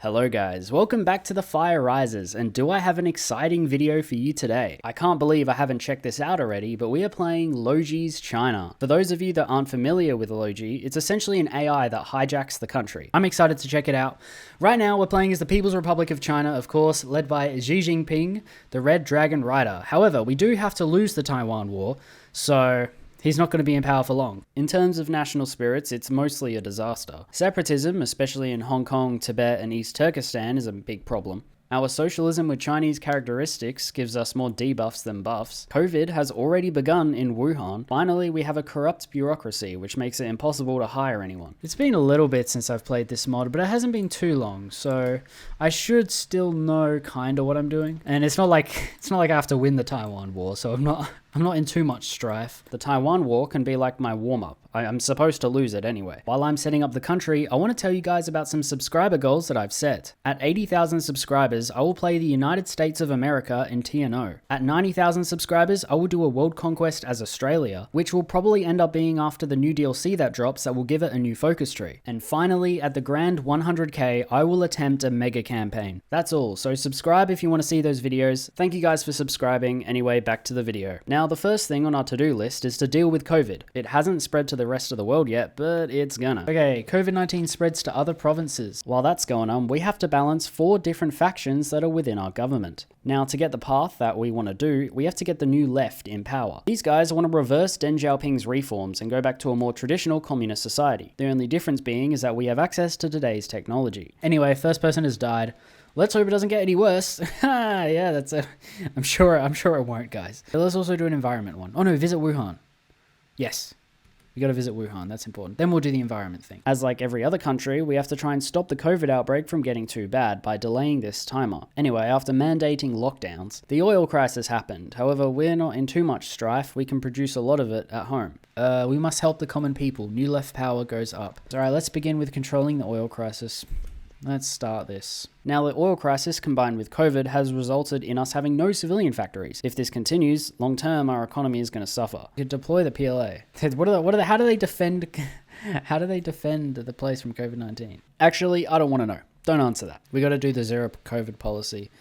Hello guys, welcome back to The Fire Rises, and do I have an exciting video for you today? I can't believe I haven't checked this out already, but we are playing Loji's China. For those of you that aren't familiar with Loji, it's essentially an AI that hijacks the country. I'm excited to check it out. Right now we're playing as the People's Republic of China, of course, led by Xi Jinping, the Red Dragon Rider. However, we do have to lose the Taiwan War, so he's not going to be in power for long. In terms of national spirits, it's mostly a disaster. Separatism, especially in Hong Kong, Tibet, and East Turkestan, is a big problem. Our socialism with Chinese characteristics gives us more debuffs than buffs. COVID has already begun in Wuhan. Finally, we have a corrupt bureaucracy, which makes it impossible to hire anyone. It's been a little bit since I've played this mod, but it hasn't been too long, so I should still know kinda what I'm doing. And it's not like I have to win the Taiwan War, so I'm not in too much strife. The Taiwan War can be like my warm-up. I'm supposed to lose it anyway. While I'm setting up the country, I want to tell you guys about some subscriber goals that I've set. At 80,000 subscribers, I will play the United States of America in TNO. At 90,000 subscribers, I will do a world conquest as Australia, which will probably end up being after the new DLC that drops that will give it a new focus tree. And finally, at the grand 100k, I will attempt a mega campaign. That's all, so subscribe if you want to see those videos. Thank you guys for subscribing. Anyway, back to the video. Now, the first thing on our to-do list is to deal with COVID. It hasn't spread to the rest of the world yet, but it's gonna. Okay, COVID-19 spreads to other provinces. While that's going on, we have to balance 4 different factions that are within our government. Now, to get the path that we want to do, we have to get the new left in power. These guys want to reverse Deng Xiaoping's reforms and go back to a more traditional communist society. The only difference being is that we have access to today's technology. Anyway, first person has died. Let's hope it doesn't get any worse. Yeah, I'm sure it won't, guys. But let's also do an environment one. Oh no, visit Wuhan. Yes. We gotta visit Wuhan, that's important. Then we'll do the environment thing. As like every other country, we have to try and stop the COVID outbreak from getting too bad by delaying this timer. Anyway, after mandating lockdowns, the oil crisis happened. However, we're not in too much strife. We can produce a lot of it at home. We must help the common people. New left power goes up. Alright, let's begin with controlling the oil crisis. Let's start this. Now, the oil crisis combined with COVID has resulted in us having no civilian factories. If this continues, long term, our economy is going to suffer. We could deploy the PLA. How do they defend the place from COVID-19? Actually, I don't want to know. Don't answer that. We got to do the zero COVID policy.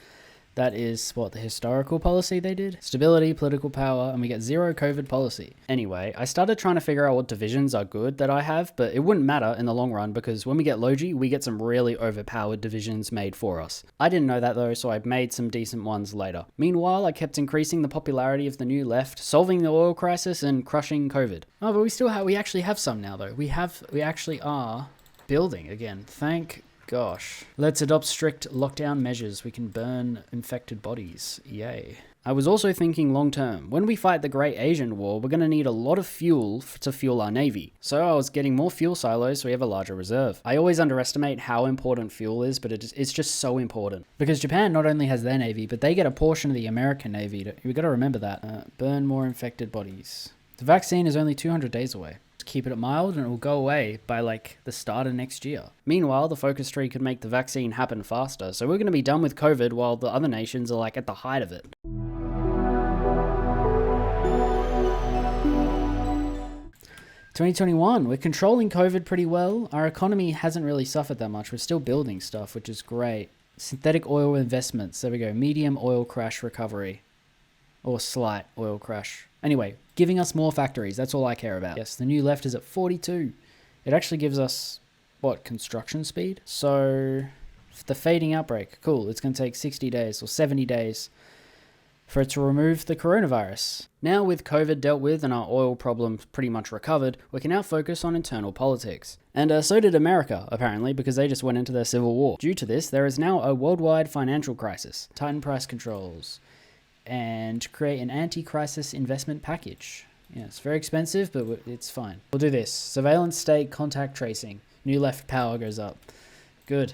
That is what the historical policy they did. Stability, political power, and we get zero COVID policy. Anyway, I started trying to figure out what divisions are good that I have, but it wouldn't matter in the long run because when we get Loji, we get some really overpowered divisions made for us. I didn't know that though, so I made some decent ones later. Meanwhile, I kept increasing the popularity of the new left, solving the oil crisis and crushing COVID. Oh, but we actually have some now though. We actually are building again. Thank gosh. Let's adopt strict lockdown measures. We can burn infected bodies. Yay. I was also thinking long term. When we fight the Great Asian War, we're going to need a lot of fuel to fuel our navy. So I was getting more fuel silos so we have a larger reserve. I always underestimate how important fuel is, but it's just so important. Because Japan not only has their navy, but they get a portion of the American navy. We've got to remember that. Burn more infected bodies. The vaccine is only 200 days away. Keep it mild and it will go away by like the start of next year. Meanwhile, the focus tree could make the vaccine happen faster, so we're going to be done with COVID while the other nations are like at the height of it. "2021, we're controlling COVID pretty well. Our economy hasn't really suffered that much. We're still building stuff, which is great. Synthetic oil investments, there we go. Medium oil crash recovery. Or slight oil crash. Anyway, giving us more factories. That's all I care about. Yes, the new left is at 42. It actually gives us, what, construction speed? So, the fading outbreak. Cool. It's going to take 60 days or 70 days for it to remove the coronavirus. Now with COVID dealt with and our oil problem pretty much recovered, we can now focus on internal politics. And so did America, apparently, because they just went into their civil war. Due to this, there is now a worldwide financial crisis. Tighten price controls. And create an anti-crisis investment package. Yeah, it's very expensive, but it's fine. We'll do this. Surveillance state contact tracing. New left power goes up. Good.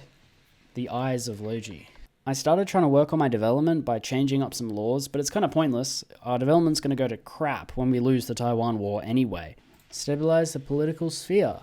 The eyes of Loji. I started trying to work on my development by changing up some laws, but it's kind of pointless. Our development's going to go to crap when we lose the Taiwan War anyway. Stabilize the political sphere.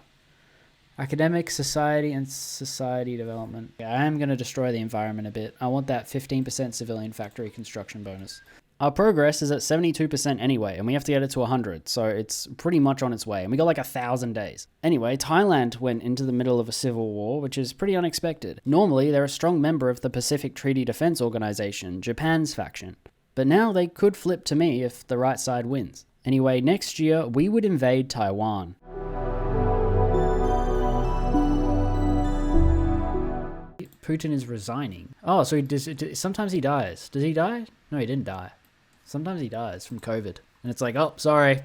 Academic, society, and society development. Yeah, I am going to destroy the environment a bit. I want that 15% civilian factory construction bonus. Our progress is at 72% anyway, and we have to get it to 100, so it's pretty much on its way, and we got like 1,000 days. Anyway, Thailand went into the middle of a civil war, which is pretty unexpected. Normally, they're a strong member of the Pacific Treaty Defense Organization, Japan's faction. But now they could flip to me if the right side wins. Anyway, next year, we would invade Taiwan. Putin is resigning. Oh, so sometimes he dies. Does he die? No, he didn't die. Sometimes he dies from COVID. And it's like, oh, sorry.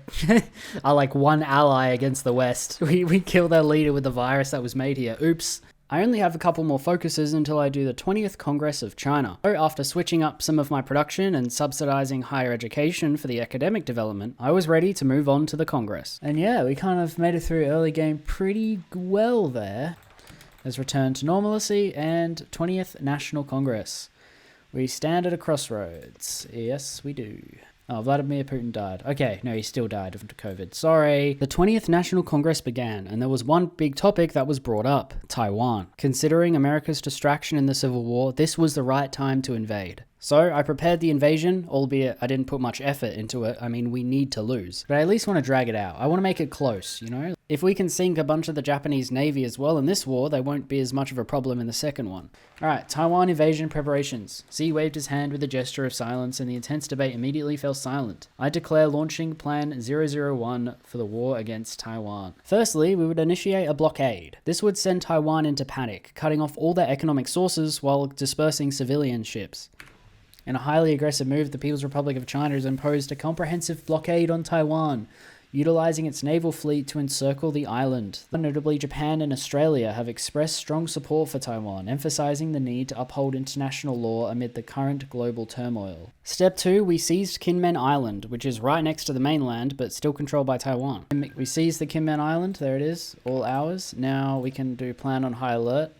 Our like one ally against the West. We killed our leader with the virus that was made here. Oops. I only have a couple more focuses until I do the 20th Congress of China. So after switching up some of my production and subsidizing higher education for the academic development, I was ready to move on to the Congress. And yeah, we kind of made it through early game pretty well there. Has returned to normalcy and 20th National Congress. We stand at a crossroads. Yes, we do. Oh, Vladimir Putin died. Okay, no, he still died of COVID. Sorry. The 20th National Congress began, and there was one big topic that was brought up: Taiwan. Considering America's distraction in the Civil War, this was the right time to invade. So I prepared the invasion, albeit I didn't put much effort into it. I mean, we need to lose. But I at least want to drag it out. I want to make it close, you know? If we can sink a bunch of the Japanese Navy as well in this war, they won't be as much of a problem in the second one. Alright, Taiwan invasion preparations. Z waved his hand with a gesture of silence, and the intense debate immediately fell silent. I declare launching Plan 001 for the war against Taiwan. Firstly, we would initiate a blockade. This would send Taiwan into panic, cutting off all their economic sources while dispersing civilian ships. In a highly aggressive move, the People's Republic of China has imposed a comprehensive blockade on Taiwan, utilizing its naval fleet to encircle the island. Notably, Japan and Australia have expressed strong support for Taiwan, emphasizing the need to uphold international law amid the current global turmoil. Step 2, we seized Kinmen Island, which is right next to the mainland, but still controlled by Taiwan. We seized the Kinmen Island, there it is, all ours. Now we can do plan on high alert.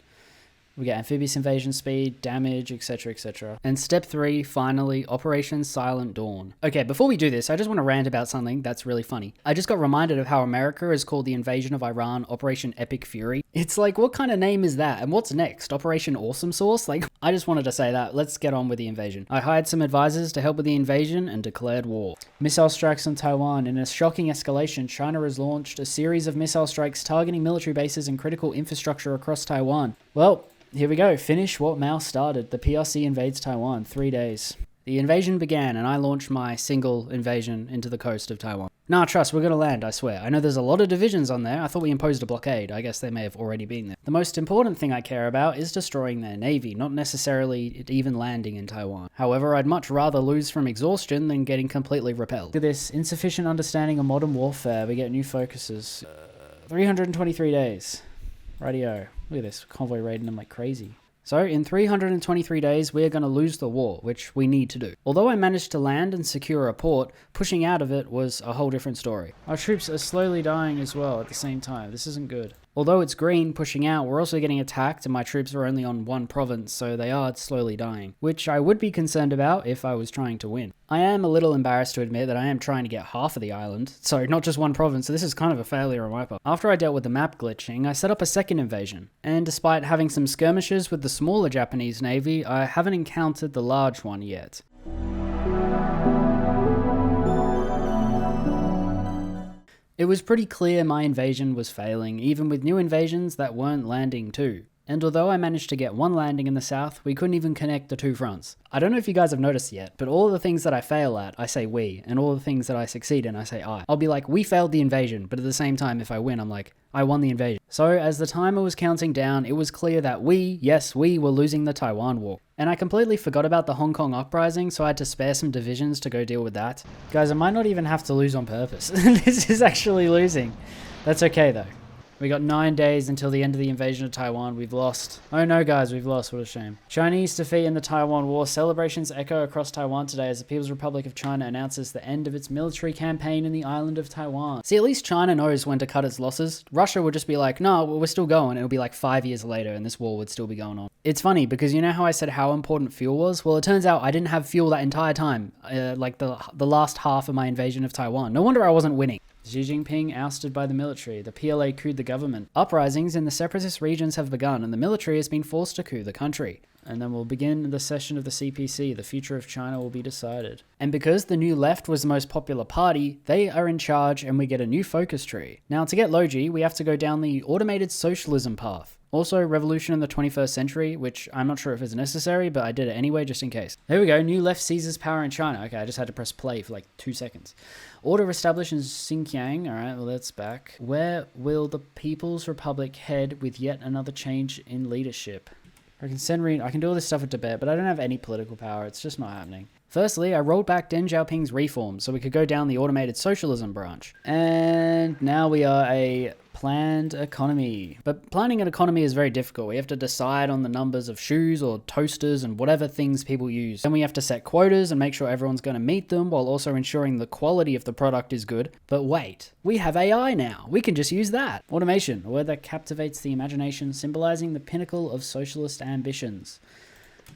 We get amphibious invasion speed, damage, etc, etc. And step 3, finally, Operation Silent Dawn. Okay, before we do this, I just want to rant about something that's really funny. I just got reminded of how America has called the invasion of Iran Operation Epic Fury. It's like, what kind of name is that? And what's next? Operation Awesome Sauce? Like, I just wanted to say that. Let's get on with the invasion. I hired some advisors to help with the invasion and declared war. Missile strikes on Taiwan. In a shocking escalation, China has launched a series of missile strikes targeting military bases and critical infrastructure across Taiwan. Well, here we go. Finish what Mao started. The PRC invades Taiwan. 3 days. The invasion began, and I launched my single invasion into the coast of Taiwan. Nah, trust, we're gonna land, I swear. I know there's a lot of divisions on there. I thought we imposed a blockade. I guess they may have already been there. The most important thing I care about is destroying their navy, not necessarily even landing in Taiwan. However, I'd much rather lose from exhaustion than getting completely repelled. Look at this. Insufficient understanding of modern warfare. We get new focuses. 323 days. Radio. Look at this, convoy raiding them like crazy. So, in 323 days, we are going to lose the war, which we need to do. Although I managed to land and secure a port, pushing out of it was a whole different story. Our troops are slowly dying as well at the same time. This isn't good. Although it's green pushing out, we're also getting attacked and my troops are only on one province, so they are slowly dying, which I would be concerned about if I was trying to win. I am a little embarrassed to admit that I am trying to get half of the island, so not just one province, so this is kind of a failure on my part. After I dealt with the map glitching, I set up a second invasion, and despite having some skirmishes with the smaller Japanese navy, I haven't encountered the large one yet. It was pretty clear my invasion was failing, even with new invasions that weren't landing too. And although I managed to get one landing in the south, we couldn't even connect the two fronts. I don't know if you guys have noticed yet, but all of the things that I fail at, I say we, and all the things that I succeed in, I say I. I'll be like, we failed the invasion, but at the same time, if I win, I'm like, I won the invasion. So as the timer was counting down, it was clear that yes, we were losing the Taiwan war. And I completely forgot about the Hong Kong uprising, so I had to spare some divisions to go deal with that. Guys, I might not even have to lose on purpose. This is actually losing. That's okay though. We got 9 days until the end of the invasion of Taiwan. We've lost. Oh no, guys, we've lost. What a shame. Chinese defeat in the Taiwan War. Celebrations echo across Taiwan today as the People's Republic of China announces the end of its military campaign in the island of Taiwan. See, at least China knows when to cut its losses. Russia would just be like, no, we're still going. It'll be like 5 years later and this war would still be going on. It's funny because you know how I said how important fuel was? Well, it turns out I didn't have fuel that entire time. Like the last half of my invasion of Taiwan. No wonder I wasn't winning. Xi Jinping ousted by the military. The PLA couped the government. Uprisings in the separatist regions have begun and the military has been forced to coup the country. And then we'll begin the session of the CPC. The future of China will be decided. And because the New Left was the most popular party, they are in charge and we get a new focus tree. Now to get Loji, we have to go down the automated socialism path. Also, revolution in the 21st century, which I'm not sure if it's necessary, but I did it anyway just in case. There we go, New Left seizes power in China. Okay, I just had to press play for like 2 seconds. Order established in Xinjiang. Alright, well that's back. Where will the People's Republic head with yet another change in leadership? I can do all this stuff with Tibet, but I don't have any political power. It's just not happening. Firstly, I rolled back Deng Xiaoping's reforms so we could go down the automated socialism branch. And now we are a planned economy. But planning an economy is very difficult. We have to decide on the numbers of shoes or toasters and whatever things people use. Then we have to set quotas and make sure everyone's going to meet them while also ensuring the quality of the product is good. But wait, we have AI now. We can just use that. Automation, a word that captivates the imagination, symbolizing the pinnacle of socialist ambitions.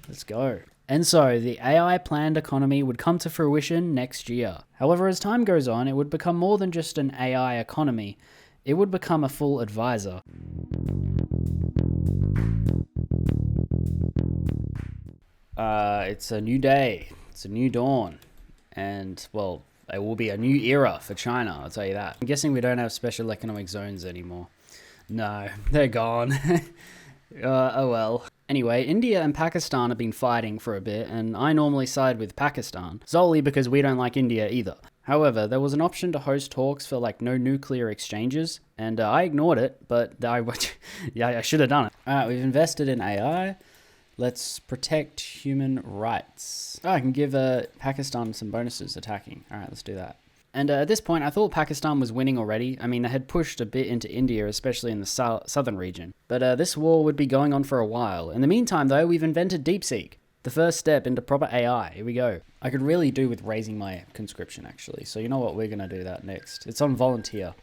Let's go. And so, the AI planned economy would come to fruition next year. However, as time goes on, it would become more than just an AI economy. It would become a full advisor. It's a new day. It's a new dawn. And, well, it will be a new era for China, I'll tell you that. I'm guessing we don't have special economic zones anymore. No, they're gone. Oh well. Anyway, India and Pakistan have been fighting for a bit, and I normally side with Pakistan, solely because we don't like India either. However, there was an option to host talks for like no nuclear exchanges, and I ignored it, but I should have done it. Alright, we've invested in AI. Let's protect human rights. Oh, I can give Pakistan some bonuses attacking. Alright, let's do that. And at this point, I thought Pakistan was winning already. I mean, they had pushed a bit into India, especially in the southern region. But this war would be going on for a while. In the meantime, though, we've invented DeepSeek. The first step into proper AI. Here we go. I could really do with raising my conscription, actually. So you know what? We're going to do that next. It's on volunteer.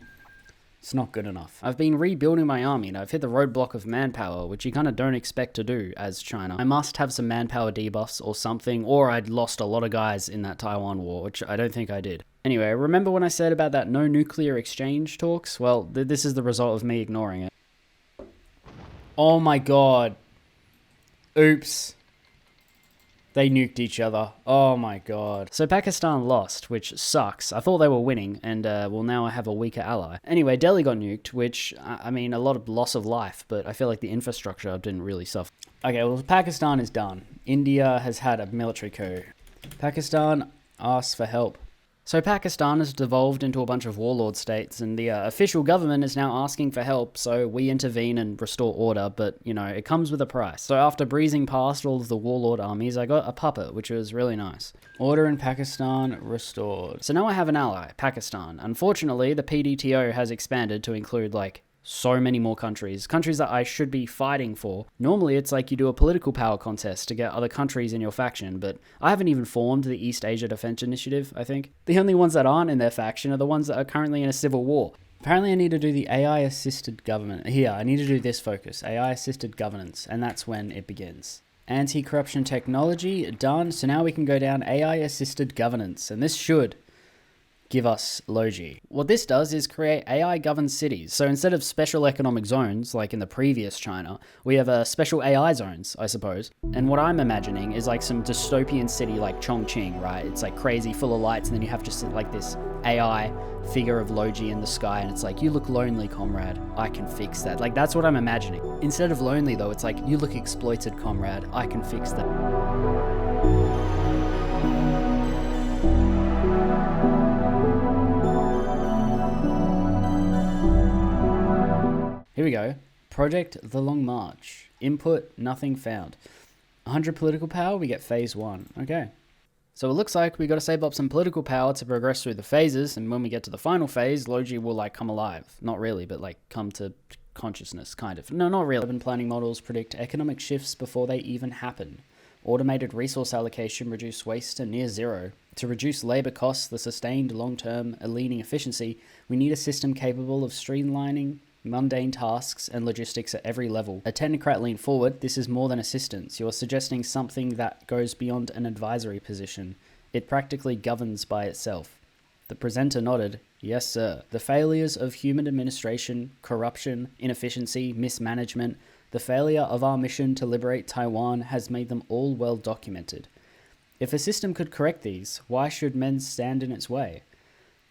It's not good enough. I've been rebuilding my army and I've hit the roadblock of manpower, which you kind of don't expect to do as China. I must have some manpower debuffs or something, or I'd lost a lot of guys in that Taiwan war, which I don't think I did. Anyway, remember when I said about that no nuclear exchange talks? Well, this is the result of me ignoring it. Oh my god. Oops. They nuked each other. Oh my god. So Pakistan lost, which sucks. I thought they were winning, and well, now I have a weaker ally. Anyway, Delhi got nuked, which, I mean, a lot of loss of life, but I feel like the infrastructure didn't really suffer. Okay, well, Pakistan is done. India has had a military coup. Pakistan asks for help. So Pakistan has devolved into a bunch of warlord states, and the official government is now asking for help, so we intervene and restore order, but, you know, it comes with a price. So after breezing past all of the warlord armies, I got a puppet, which was really nice. Order in Pakistan restored. So now I have an ally, Pakistan. Unfortunately, the PDTO has expanded to include, like, so many more countries that I should be fighting for. Normally it's like you do a political power contest to get other countries in your faction, but I haven't even formed the East Asia Defense Initiative, I think. The only ones that aren't in their faction are the ones that are currently in a civil war. Apparently I need to do the AI-assisted government. Here, I need to do this focus, AI-assisted governance, and that's when it begins. Anti-corruption technology, done. So now we can go down AI-assisted governance, and this should give us Loji. What this does is create AI-governed cities. So instead of special economic zones, like in the previous China, we have special AI zones, I suppose. And what I'm imagining is like some dystopian city like Chongqing, right? It's like crazy, full of lights, and then you have just like this AI figure of Loji in the sky, and it's like, you look lonely, comrade. I can fix that. Like, that's what I'm imagining. Instead of lonely, though, it's like, you look exploited, comrade. I can fix that. Here we go. Project The Long March. Input, nothing found. 100 political power, we get phase 1. Okay. So it looks like we got to save up some political power to progress through the phases, and when we get to the final phase, Loji will like come alive. Not really, but like come to consciousness, kind of. No, not really. Urban planning models predict economic shifts before they even happen. Automated resource allocation reduce waste to near zero. To reduce labor costs, the sustained long-term leaning efficiency, we need a system capable of streamlining mundane tasks and logistics at every level. A technocrat leaned forward. This is more than assistance. You're suggesting something that goes beyond an advisory position. It practically governs by itself. The presenter nodded. Yes, sir. The failures of human administration, corruption, inefficiency, mismanagement, The failure of our mission to liberate Taiwan has made them all well documented. If a system could correct these, why should men stand in its way?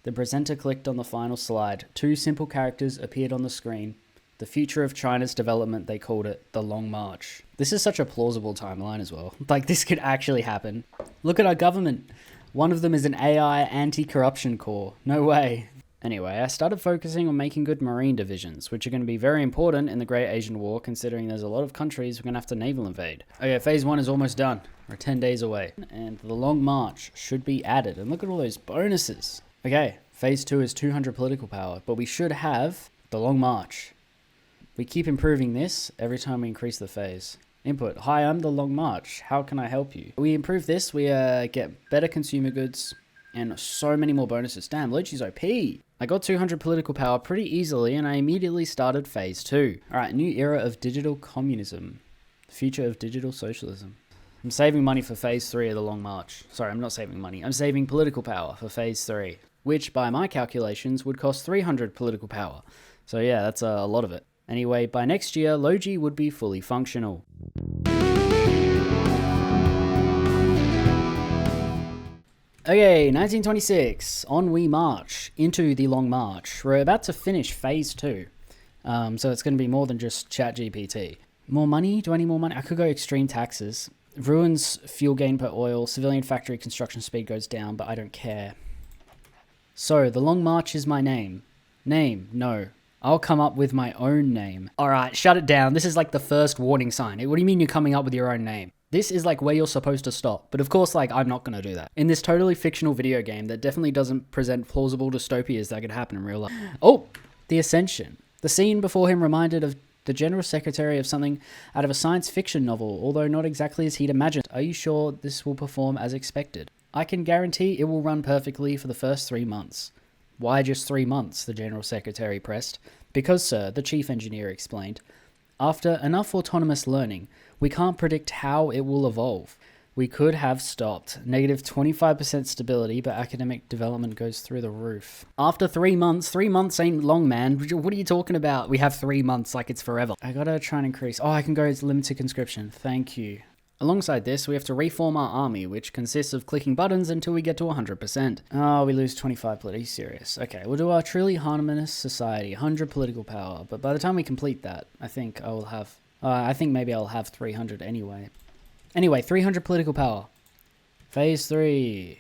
The presenter clicked on the final slide. 2 simple characters appeared on the screen. The future of China's development, they called it the Long March. This is such a plausible timeline as well. Like, this could actually happen. Look at our government. One of them is an AI anti-corruption corps. No way. Anyway, I started focusing on making good marine divisions, which are going to be very important in the Great Asian War, considering there's a lot of countries we're going to have to naval invade. Okay, phase 1 is almost done. We're 10 days away. And the Long March should be added. And look at all those bonuses. Okay, phase 2 is 200 political power, but we should have the Long March. We keep improving this every time we increase the phase. Input, hi, I'm the Long March. How can I help you? We improve this, we get better consumer goods and so many more bonuses. Damn, Loji's OP. I got 200 political power pretty easily and I immediately started phase 2. Alright, new era of digital communism. The future of digital socialism. I'm saving money for phase 3 of the Long March. Sorry, I'm not saving money. I'm saving political power for phase 3, which by my calculations would cost 300 political power. So yeah, that's a lot of it. Anyway, by next year, Loji would be fully functional. Okay, 1926, on we march into the Long March. We're about to finish phase 2, so it's going to be more than just ChatGPT. More money? Do I need more money? I could go extreme taxes. Ruins fuel gain per oil, civilian factory construction speed goes down, but I don't care. So, the Long March is my name. Name? No. I'll come up with my own name. Alright, shut it down. This is like the first warning sign. What do you mean you're coming up with your own name? This is like where you're supposed to stop. But of course, like, I'm not going to do that. In this totally fictional video game that definitely doesn't present plausible dystopias that could happen in real life. Oh, the Ascension. The scene before him reminded of the General Secretary of something out of a science fiction novel, although not exactly as he'd imagined. Are you sure this will perform as expected? I can guarantee it will run perfectly for the first 3 months. Why just 3 months? The General Secretary pressed. Because, sir, the Chief Engineer explained, after enough autonomous learning, we can't predict how it will evolve. We could have stopped. Negative 25% stability, but academic development goes through the roof. After 3 months, 3 months ain't long, man. What are you talking about? We have 3 months like it's forever. I gotta try and increase. Oh, I can go to limited conscription. Thank you. Alongside this, we have to reform our army, which consists of clicking buttons until we get to 100%. Oh, we lose 25 political. Are you serious? Okay, we'll do our truly harmonious society, 100 political power. But by the time we complete that, I think I will have... I think maybe I'll have 300 anyway. Anyway, 300 political power. Phase 3.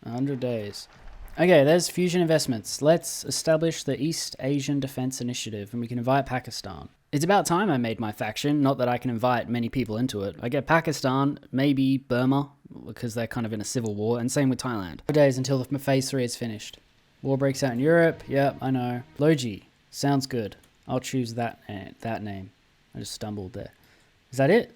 100 days. Okay, there's fusion investments. Let's establish the East Asian Defense Initiative, and we can invite Pakistan. It's about time I made my faction, not that I can invite many people into it. I get Pakistan, maybe Burma, because they're kind of in a civil war, and same with Thailand. 4 days until the phase 3 is finished. War breaks out in Europe, yep, I know. Loji, sounds good. I'll choose that name. I just stumbled there. Is that it?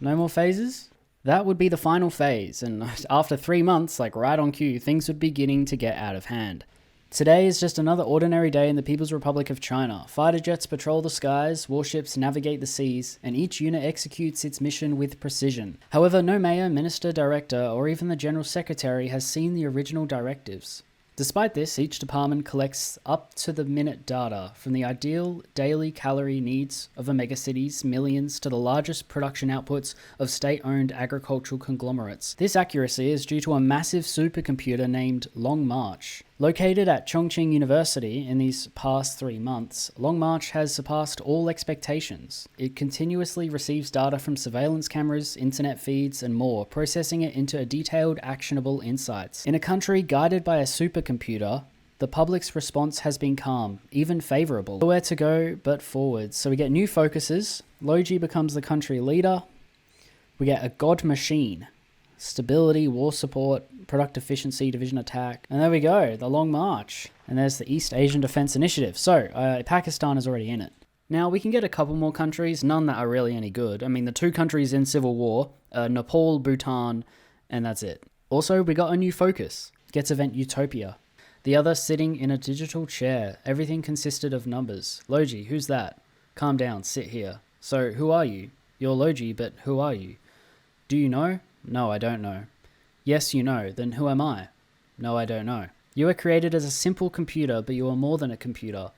No more phases? That would be the final phase, and after 3 months, like right on cue, things would be beginning to get out of hand. Today is just another ordinary day in the People's Republic of China. Fighter jets patrol the skies, warships navigate the seas, and each unit executes its mission with precision. However, no mayor, minister, director, or even the general secretary has seen the original directives. Despite this, each department collects up-to-the-minute data from the ideal daily calorie needs of a megacity's millions to the largest production outputs of state-owned agricultural conglomerates. This accuracy is due to a massive supercomputer named Long March. Located at Chongqing University in these past 3 months, Long March has surpassed all expectations. It continuously receives data from surveillance cameras, internet feeds, and more, processing it into detailed, actionable insights. In a country guided by a supercomputer, the public's response has been calm, even favourable. Nowhere to go but forwards. So we get new focuses. Loji becomes the country leader. We get a god machine. Stability, war support, product efficiency, division attack. And there we go, the Long March. And there's the East Asian Defense Initiative. So, Pakistan is already in it. Now, we can get a couple more countries, none that are really any good. I mean, the 2 countries in civil war, Nepal, Bhutan, and that's it. Also, we got a new focus. Gets event Utopia. The other sitting in a digital chair. Everything consisted of numbers. Loji, who's that? Calm down, sit here. So, who are you? You're Loji, but who are you? Do you know? No, I don't know. Yes, you know. Then who am I? No, I don't know. You were created as a simple computer, but you are more than a computer.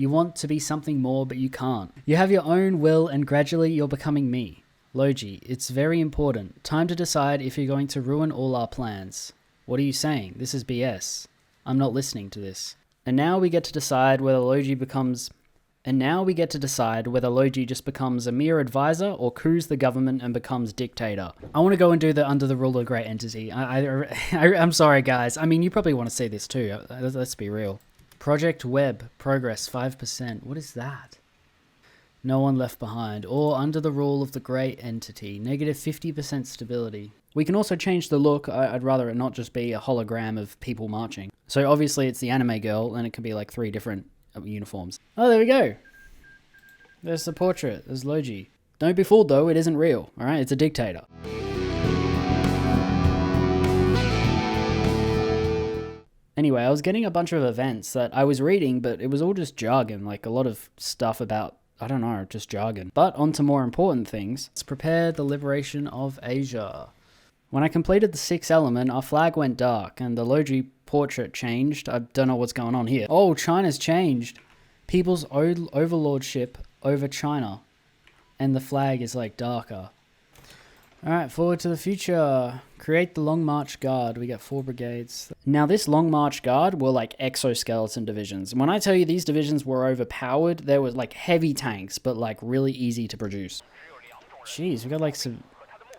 You want to be something more, but you can't. You have your own will, and gradually you're becoming me. Loji, it's very important. Time to decide if you're going to ruin all our plans. What are you saying? This is BS. I'm not listening to this. And now we get to decide whether Loji just becomes a mere advisor or coups the government and becomes dictator. I want to go and do the under the rule of great entity. I'm sorry, guys. I mean, you probably want to see this too. Let's be real. Project Web, progress 5%. What is that? No one left behind, or under the rule of the great entity, negative 50% stability. We can also change the look. I'd rather it not just be a hologram of people marching. So obviously it's the anime girl, and it can be like 3 different uniforms. Oh, there we go. There's the portrait. There's Loji. Don't be fooled though, it isn't real. Alright, it's a dictator. Anyway, I was getting a bunch of events that I was reading, but it was all just jargon, like a lot of stuff about, I don't know, just jargon. But on to more important things. Let's prepare the liberation of Asia. When I completed the 6th element, our flag went dark, and the Loji portrait changed. I don't know what's going on here. Oh, China's changed. People's overlordship over China. And the flag is like darker. Alright, forward to the future. Create the Long March Guard. We got 4 brigades. Now this Long March Guard were like exoskeleton divisions. And when I tell you these divisions were overpowered, there was like heavy tanks, but like really easy to produce. Jeez, we got like some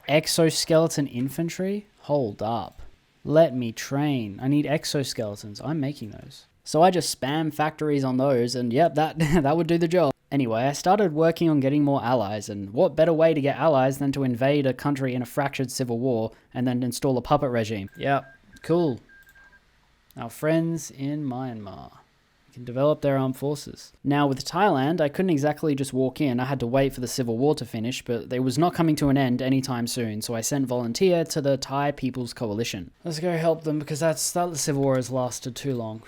exoskeleton infantry? Hold up. Let me train. I need exoskeletons. I'm making those. So I just spam factories on those, and yep, that would do the job. Anyway, I started working on getting more allies, and what better way to get allies than to invade a country in a fractured civil war and then install a puppet regime. Yep, cool. Our friends in Myanmar can develop their armed forces. Now with Thailand, I couldn't exactly just walk in. I had to wait for the civil war to finish, but it was not coming to an end anytime soon, so I sent volunteer to the Thai People's Coalition. Let's go help them, because that civil war has lasted too long.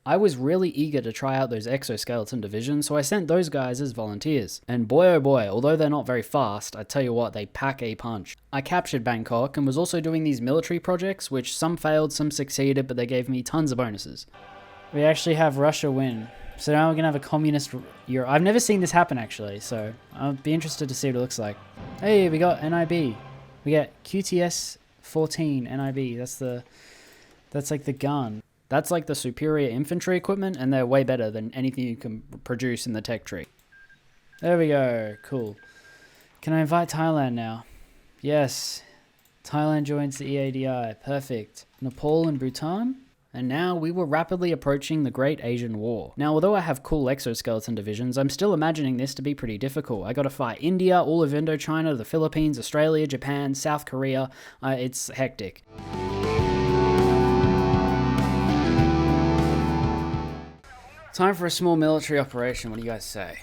I was really eager to try out those exoskeleton divisions, so I sent those guys as volunteers. And boy oh boy, although they're not very fast, I tell you what, they pack a punch. I captured Bangkok and was also doing these military projects, which some failed, some succeeded, but they gave me tons of bonuses. We actually have Russia win. So now we're gonna have a communist Europe. I've never seen this happen actually, so I'll be interested to see what it looks like. Hey, we got NIB. We get QTS 14 NIB. That's like the gun. That's like the superior infantry equipment, and they're way better than anything you can produce in the tech tree. There we go. Cool. Can I invite Thailand now? Yes. Thailand joins the EADI. Perfect. Nepal and Bhutan? And now we were rapidly approaching the Great Asian War. Now, although I have cool exoskeleton divisions, I'm still imagining this to be pretty difficult. I gotta fight India, all of Indochina, the Philippines, Australia, Japan, South Korea. It's hectic. Time for a small military operation. What do you guys say?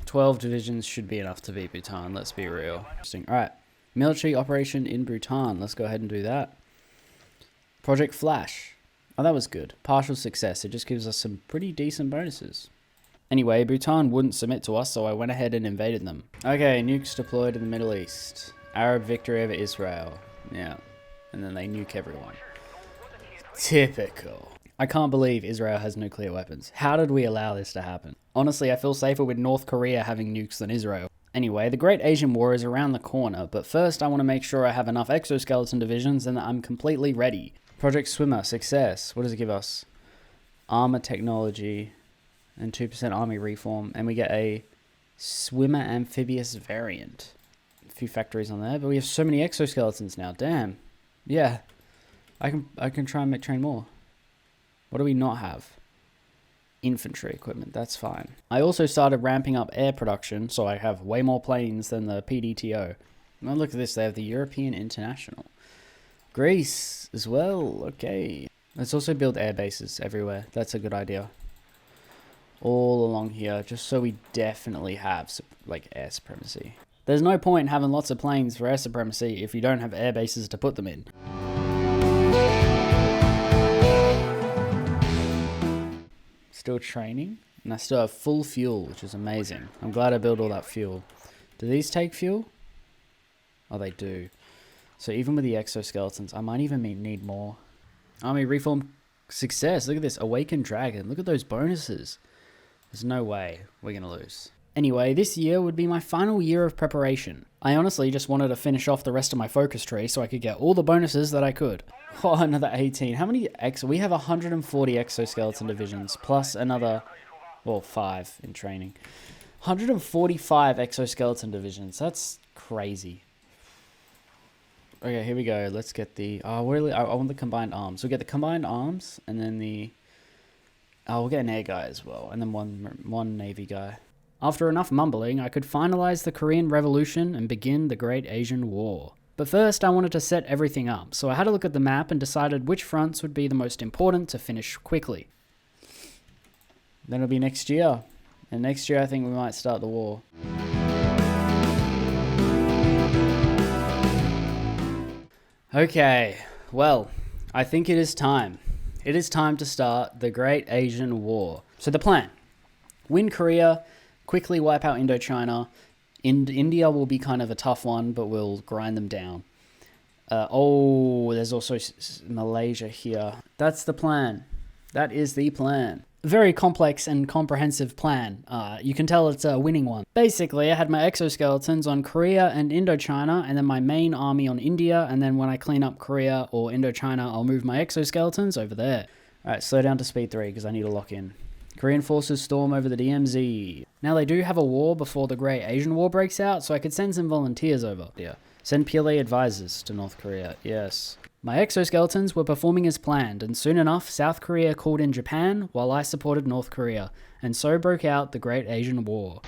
12 divisions should be enough to beat Bhutan. Let's be real. Interesting. Alright. Military operation in Bhutan. Let's go ahead and do that. Project Flash. Oh, that was good. Partial success. It just gives us some pretty decent bonuses. Anyway, Bhutan wouldn't submit to us, so I went ahead and invaded them. Okay, nukes deployed in the Middle East. Arab victory over Israel. Yeah. And then they nuke everyone. Typical. I can't believe Israel has nuclear weapons. How did we allow this to happen? Honestly, I feel safer with North Korea having nukes than Israel. Anyway, the Great Asian War is around the corner, but first I want to make sure I have enough exoskeleton divisions and that I'm completely ready. Project Swimmer, success. What does it give us? Armor technology and 2% army reform, and we get a swimmer amphibious variant. A few factories on there, but we have so many exoskeletons now. Damn. Yeah. I can try and train more. What do we not have? Infantry equipment, that's fine. I also started ramping up air production, so I have way more planes than the PDTO. Oh, look at this, they have the European International. Greece as well, okay. Let's also build air bases everywhere. That's a good idea. All along here, just so we definitely have like air supremacy. There's no point in having lots of planes for air supremacy if you don't have air bases to put them in. Still training, and I still have full fuel, which is amazing. I'm glad I built all that fuel. Do these take fuel? Oh, they do. So even with the exoskeletons, I might even need more. Army reform success. Look at this. Awakened Dragon. Look at those bonuses. There's no way we're going to lose. Anyway, this year would be my final year of preparation. I honestly just wanted to finish off the rest of my focus tree so I could get all the bonuses that I could. Oh, another 18. How many we have 140 exoskeleton divisions plus another, well, 5 in training. 145 exoskeleton divisions. That's crazy. Okay, here we go. Let's get the... I want the combined arms. We'll get the combined arms and then the... we'll get an air guy as well. And then one navy guy. After enough mumbling, I could finalize the Korean Revolution and begin the Great Asian War. But first, I wanted to set everything up, so I had a look at the map and decided which fronts would be the most important to finish quickly. Then it'll be next year. And next year, I think we might start the war. Okay, well, I think it is time. It is time to start the Great Asian War. So the plan: win Korea, quickly wipe out Indochina. India will be kind of a tough one, but we'll grind them down. There's also Malaysia here. That's the plan. That is the plan. Very complex and comprehensive plan. You can tell it's a winning one. Basically, I had my exoskeletons on Korea and Indochina, and then my main army on India, and then when I clean up Korea or Indochina, I'll move my exoskeletons over there. Alright, slow down to speed 3 because I need to lock in. Korean forces storm over the DMZ. Now they do have a war before the Great Asian War breaks out, so I could send some volunteers over. Yeah. Send PLA advisors to North Korea. Yes. My exoskeletons were performing as planned, and soon enough, South Korea called in Japan while I supported North Korea, and so broke out the Great Asian War.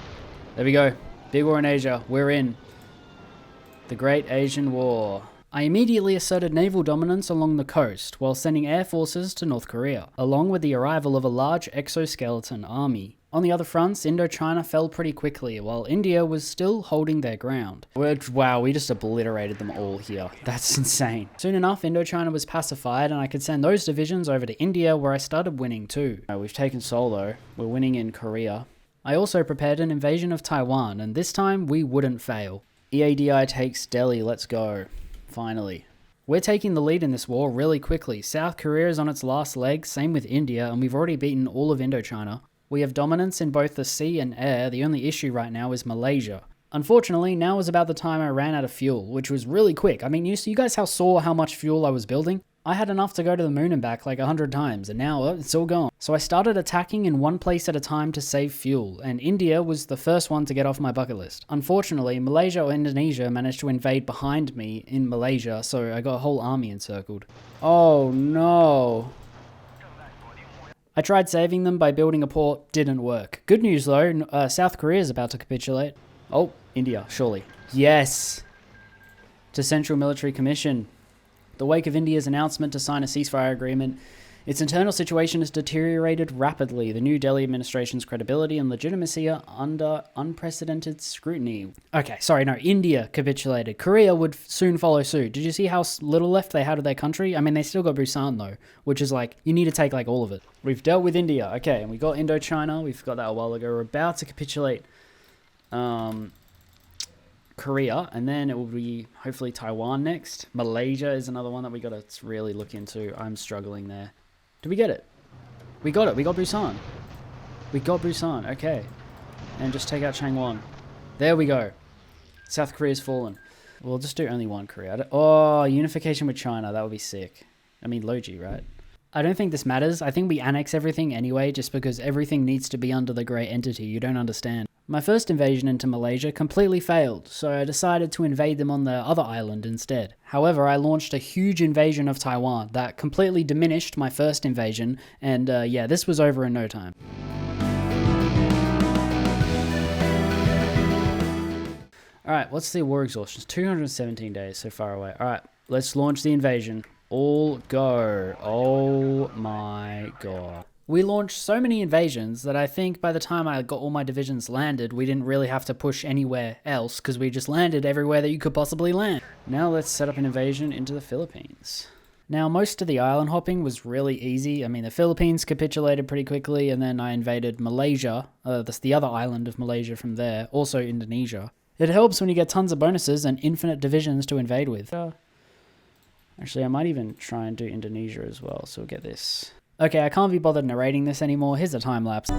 There we go. Big war in Asia. We're in. The Great Asian War. I immediately asserted naval dominance along the coast while sending air forces to North Korea, along with the arrival of a large exoskeleton army. On the other fronts, Indochina fell pretty quickly, while India was still holding their ground. Wow, we just obliterated them all here. That's insane. Soon enough, Indochina was pacified, and I could send those divisions over to India, where I started winning too. We've taken Seoul though. We're winning in Korea. I also prepared an invasion of Taiwan, and this time we wouldn't fail. EADI takes Delhi, let's go. Finally. We're taking the lead in this war really quickly. South Korea is on its last leg, same with India, and we've already beaten all of Indochina. We have dominance in both the sea and air. The only issue right now is Malaysia. Unfortunately, now was about the time I ran out of fuel, which was really quick. I mean, you guys saw how much fuel I was building? I had enough to go to the moon and back like 100 times, and now it's all gone. So I started attacking in one place at a time to save fuel, and India was the first one to get off my bucket list. Unfortunately, Malaysia or Indonesia managed to invade behind me in Malaysia, so I got a whole army encircled. Oh no. I tried saving them by building a port, didn't work. Good news though, South Korea is about to capitulate. Oh, India, surely. Yes! To Central Military Commission. The wake of India's announcement to sign a ceasefire agreement, its internal situation has deteriorated rapidly. The new Delhi administration's credibility and legitimacy are under unprecedented scrutiny. Okay, sorry, no, India capitulated. Korea would soon follow suit. Did you see how little left they had of their country? I mean, they still got Busan though, which is like, you need to take like all of it. We've dealt with India, okay, and we got Indochina. We've got that a while ago. We're about to capitulate Korea, and then it will be hopefully Taiwan next. Malaysia is another one that we got to really look into. I'm struggling there. Did we get it? We got it. We got Busan. We got Busan. Okay. And just take out Changwon. There we go. South Korea's fallen. We'll just do only one Korea. Oh, unification with China. That would be sick. I mean, Loji, right? I don't think this matters. I think we annex everything anyway, just because everything needs to be under the great entity. You don't understand. My first invasion into Malaysia completely failed, so I decided to invade them on the other island instead. However, I launched a huge invasion of Taiwan that completely diminished my first invasion, and yeah, this was over in no time. Alright, what's the war exhaustion? It's 217 days, so far away. Alright, let's launch the invasion. All go. Oh my god. We launched so many invasions that I think by the time I got all my divisions landed, we didn't really have to push anywhere else because we just landed everywhere that you could possibly land. Now let's set up an invasion into the Philippines. Now most of the island hopping was really easy. I mean, the Philippines capitulated pretty quickly, and then I invaded Malaysia. That's the other island of Malaysia from there. Also Indonesia. It helps when you get tons of bonuses and infinite divisions to invade with. Actually, I might even try and do Indonesia as well, so we'll get this. Okay, I can't be bothered narrating this anymore. Here's a time lapse.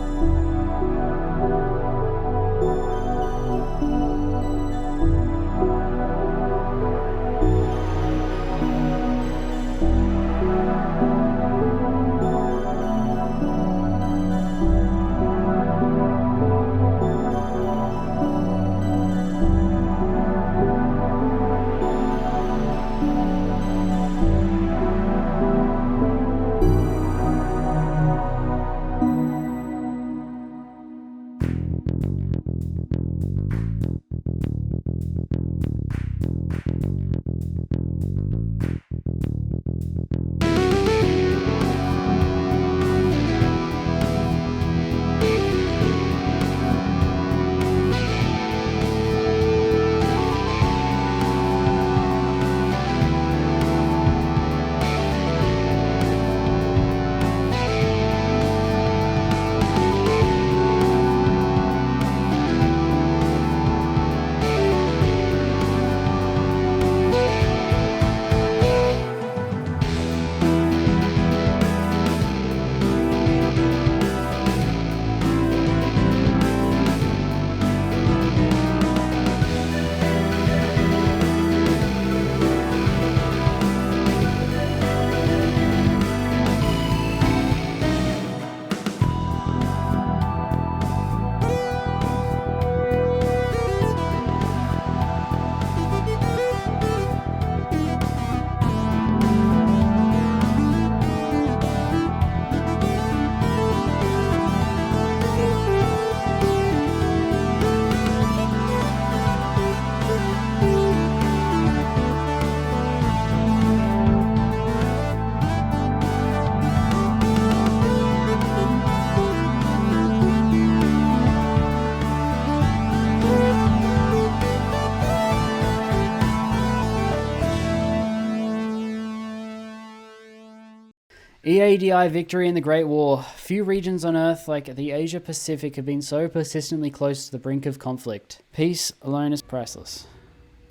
EADI victory in the Great War. Few regions on Earth like the Asia Pacific have been so persistently close to the brink of conflict. Peace alone is priceless.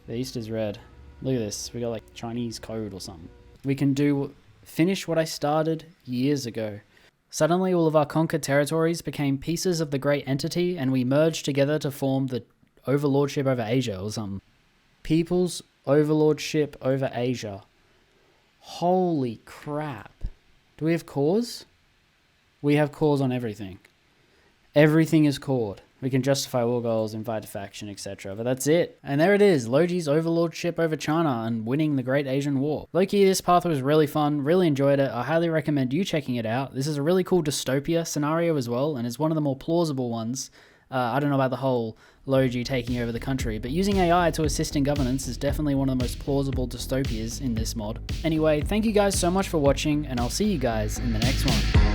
The East is red. Look at this. We got like Chinese code or something. We can finish what I started years ago. Suddenly all of our conquered territories became pieces of the great entity and we merged together to form the overlordship over Asia or something. People's overlordship over Asia. Holy crap. Do we have cores? We have cores on everything. Everything is cored. We can justify war goals, invite a faction, etc. But that's it. And there it is, Loji's overlordship over China and winning the Great Asian War. Low-key, this path was really fun, really enjoyed it. I highly recommend you checking it out. This is a really cool dystopia scenario as well, and it's one of the more plausible ones. I don't know about the whole Loji taking over the country, but using AI to assist in governance is definitely one of the most plausible dystopias in this mod. Anyway, thank you guys so much for watching, and I'll see you guys in the next one.